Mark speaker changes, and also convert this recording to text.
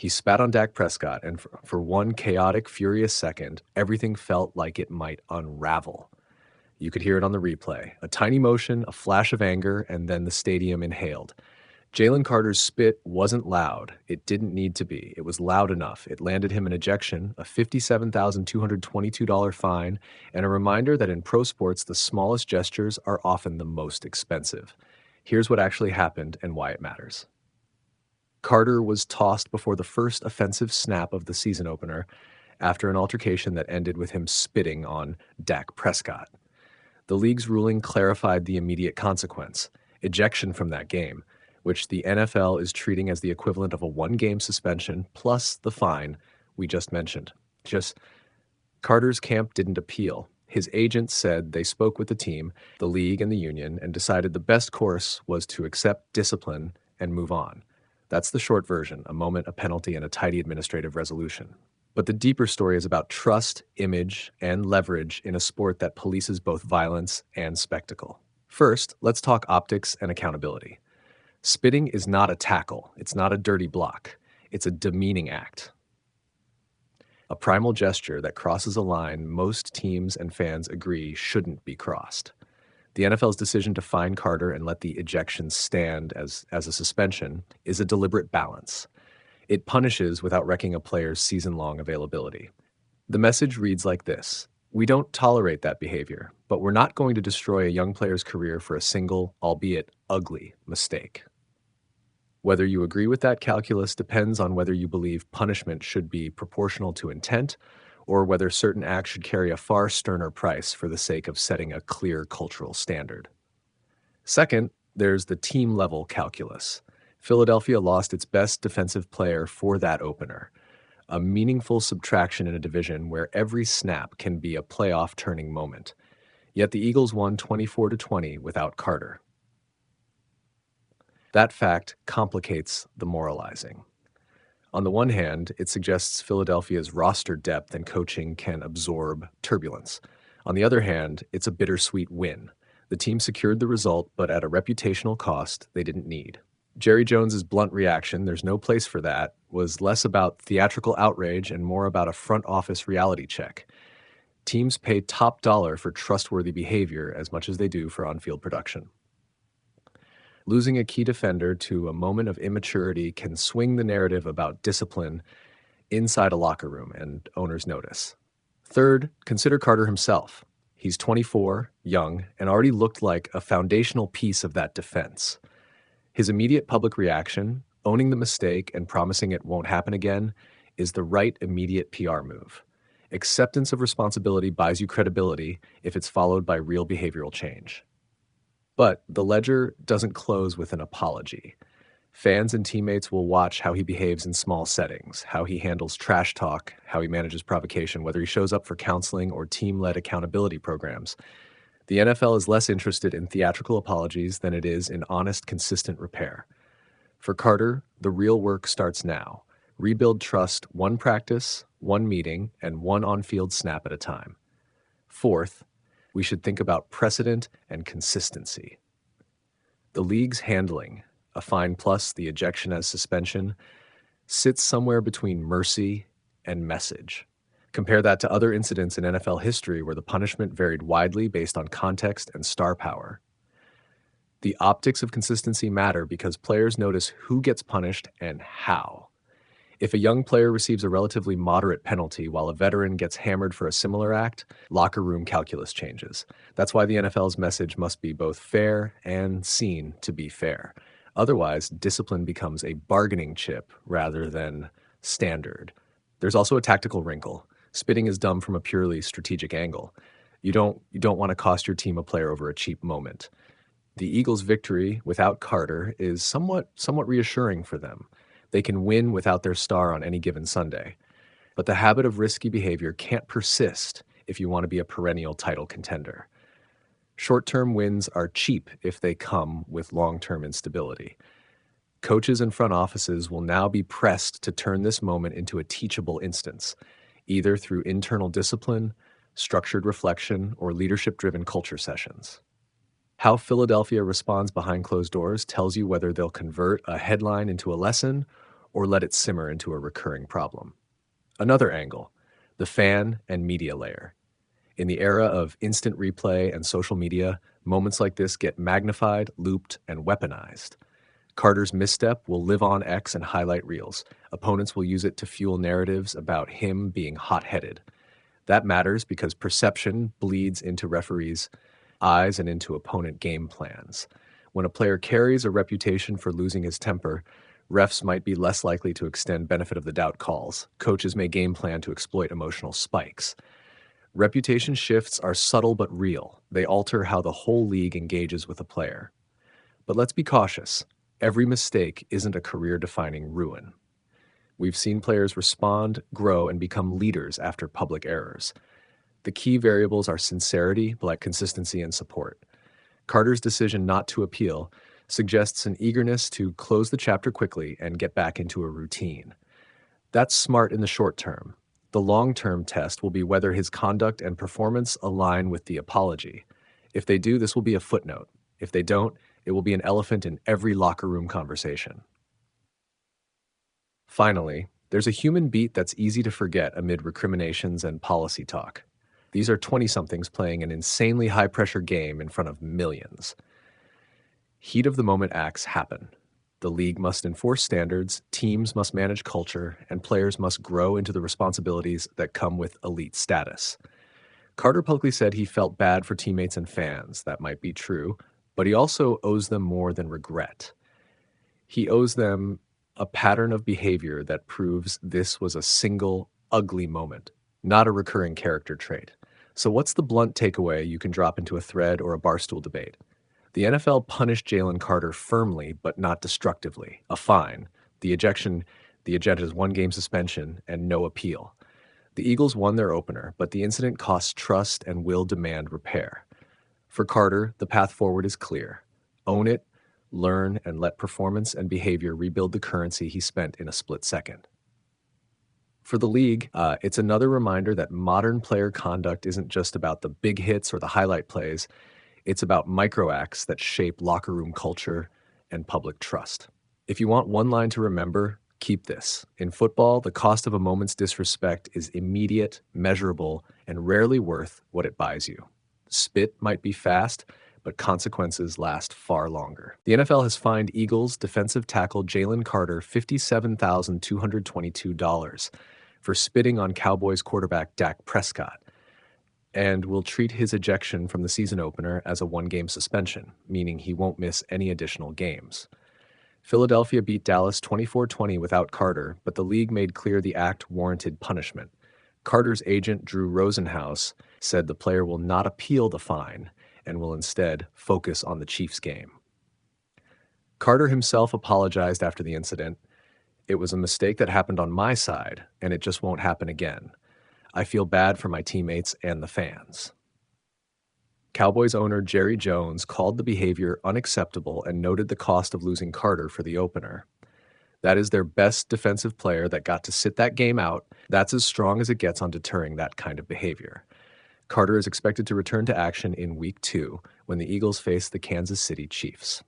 Speaker 1: He spat on Dak Prescott, and for one chaotic, furious second, everything felt like it might unravel. You could hear it on the replay. A tiny motion, a flash of anger, and then the stadium inhaled. Jalen Carter's spit wasn't loud. It didn't need to be. It was loud enough. It landed him an ejection, a $57,222 fine, and a reminder that in pro sports, the smallest gestures are often the most expensive. Here's what actually happened and why it matters. Carter was tossed before the first offensive snap of the season opener after an altercation that ended with him spitting on Dak Prescott. The league's ruling clarified the immediate consequence: ejection from that game, which the NFL is treating as the equivalent of a one-game suspension plus the fine we just mentioned. Carter's camp didn't appeal. His agent said they spoke with the team, the league, and the union, and decided the best course was to accept discipline and move on. That's the short version: a moment, a penalty, and a tidy administrative resolution. But the deeper story is about trust, image, and leverage in a sport that polices both violence and spectacle. First, let's talk optics and accountability. Spitting is not a tackle. It's not a dirty block. It's a demeaning act. A primal gesture that crosses a line most teams and fans agree shouldn't be crossed. The NFL's decision to fine Carter and let the ejection stand as a suspension is a deliberate balance. It punishes without wrecking a player's season-long availability. The message reads like this: we don't tolerate that behavior, but we're not going to destroy a young player's career for a single, albeit ugly, mistake. Whether you agree with that calculus depends on whether you believe punishment should be proportional to intent, or whether certain acts should carry a far sterner price for the sake of setting a clear cultural standard. Second, there's the team-level calculus. Philadelphia lost its best defensive player for that opener, a meaningful subtraction in a division where every snap can be a playoff-turning moment. Yet the Eagles won 24-20 without Carter. That fact complicates the moralizing. On the one hand, it suggests Philadelphia's roster depth and coaching can absorb turbulence. On the other hand, it's a bittersweet win. The team secured the result, but at a reputational cost they didn't need. Jerry Jones's blunt reaction, "there's no place for that," was less about theatrical outrage and more about a front office reality check. Teams pay top dollar for trustworthy behavior as much as they do for on-field production. Losing a key defender to a moment of immaturity can swing the narrative about discipline inside a locker room, and owners notice. Third, consider Carter himself. He's 24, young, and already looked like a foundational piece of that defense. His immediate public reaction, owning the mistake and promising it won't happen again, is the right immediate PR move. Acceptance of responsibility buys you credibility if it's followed by real behavioral change. But the ledger doesn't close with an apology. Fans and teammates will watch how he behaves in small settings, how he handles trash talk, how he manages provocation, whether he shows up for counseling or team-led accountability programs. The NFL is less interested in theatrical apologies than it is in honest, consistent repair. For Carter, the real work starts now. Rebuild trust one practice, one meeting, and one on-field snap at a time. Fourth, we should think about precedent and consistency. The league's handling, a fine plus the ejection as suspension, sits somewhere between mercy and message. Compare that to other incidents in NFL history where the punishment varied widely based on context and star power. The optics of consistency matter because players notice who gets punished and how. If a young player receives a relatively moderate penalty while a veteran gets hammered for a similar act, locker room calculus changes. That's why the NFL's message must be both fair and seen to be fair. Otherwise, discipline becomes a bargaining chip rather than standard. There's also a tactical wrinkle. Spitting is dumb from a purely strategic angle. You don't want to cost your team a player over a cheap moment. The Eagles' victory without Carter is somewhat reassuring for them. They can win without their star on any given Sunday. But the habit of risky behavior can't persist if you want to be a perennial title contender. Short-term wins are cheap if they come with long-term instability. Coaches and front offices will now be pressed to turn this moment into a teachable instance, either through internal discipline, structured reflection, or leadership-driven culture sessions. How Philadelphia responds behind closed doors tells you whether they'll convert a headline into a lesson or let it simmer into a recurring problem. Another angle, the fan and media layer. In the era of instant replay and social media, moments like this get magnified, looped, and weaponized. Carter's misstep will live on X and highlight reels. Opponents will use it to fuel narratives about him being hot-headed. That matters because perception bleeds into referees' eyes and into opponent game plans. When a player carries a reputation for losing his temper, refs might be less likely to extend benefit of the doubt calls. Coaches may game plan to exploit emotional spikes. Reputation shifts are subtle but real. They alter how the whole league engages with a player. But let's be cautious. Every mistake isn't a career-defining ruin. We've seen players respond, grow, and become leaders after public errors. The key variables are sincerity, like consistency and support. Carter's decision not to appeal suggests an eagerness to close the chapter quickly and get back into a routine. That's smart in the short term. The long-term test will be whether his conduct and performance align with the apology. If they do, this will be a footnote. If they don't, it will be an elephant in every locker room conversation. Finally, there's a human beat that's easy to forget amid recriminations and policy talk. These are 20-somethings playing an insanely high-pressure game in front of millions. Heat-of-the-moment acts happen. The league must enforce standards, teams must manage culture, and players must grow into the responsibilities that come with elite status. Carter publicly said he felt bad for teammates and fans. That might be true, but he also owes them more than regret. He owes them a pattern of behavior that proves this was a single, ugly moment, not a recurring character trait. So what's the blunt takeaway you can drop into a thread or a barstool debate? The NFL punished Jalen Carter firmly but not destructively. A fine, the ejected is 1-game suspension, and no appeal. The Eagles won their opener, but the incident costs trust and will demand repair. For Carter, the path forward is clear. Own it, learn, and let performance and behavior rebuild the currency he spent in a split second. For the league, it's another reminder that modern player conduct isn't just about the big hits or the highlight plays. It's about micro acts that shape locker room culture and public trust. If you want one line to remember, keep this. In football, the cost of a moment's disrespect is immediate, measurable, and rarely worth what it buys you. Spit might be fast, but consequences last far longer. The NFL has fined Eagles defensive tackle Jalen Carter $57,222 for spitting on Cowboys quarterback Dak Prescott, and will treat his ejection from the season opener as a 1-game suspension, meaning he won't miss any additional games. Philadelphia beat Dallas 24-20 without Carter, but the league made clear the act warranted punishment. Carter's agent, Drew Rosenhaus, said the player will not appeal the fine and will instead focus on the Chiefs game. Carter himself apologized after the incident. "It was a mistake that happened on my side, and it just won't happen again. I feel bad for my teammates and the fans." Cowboys owner Jerry Jones called the behavior unacceptable and noted the cost of losing Carter for the opener. That is their best defensive player that got to sit that game out. That's as strong as it gets on deterring that kind of behavior. Carter is expected to return to action in Week 2 when the Eagles face the Kansas City Chiefs.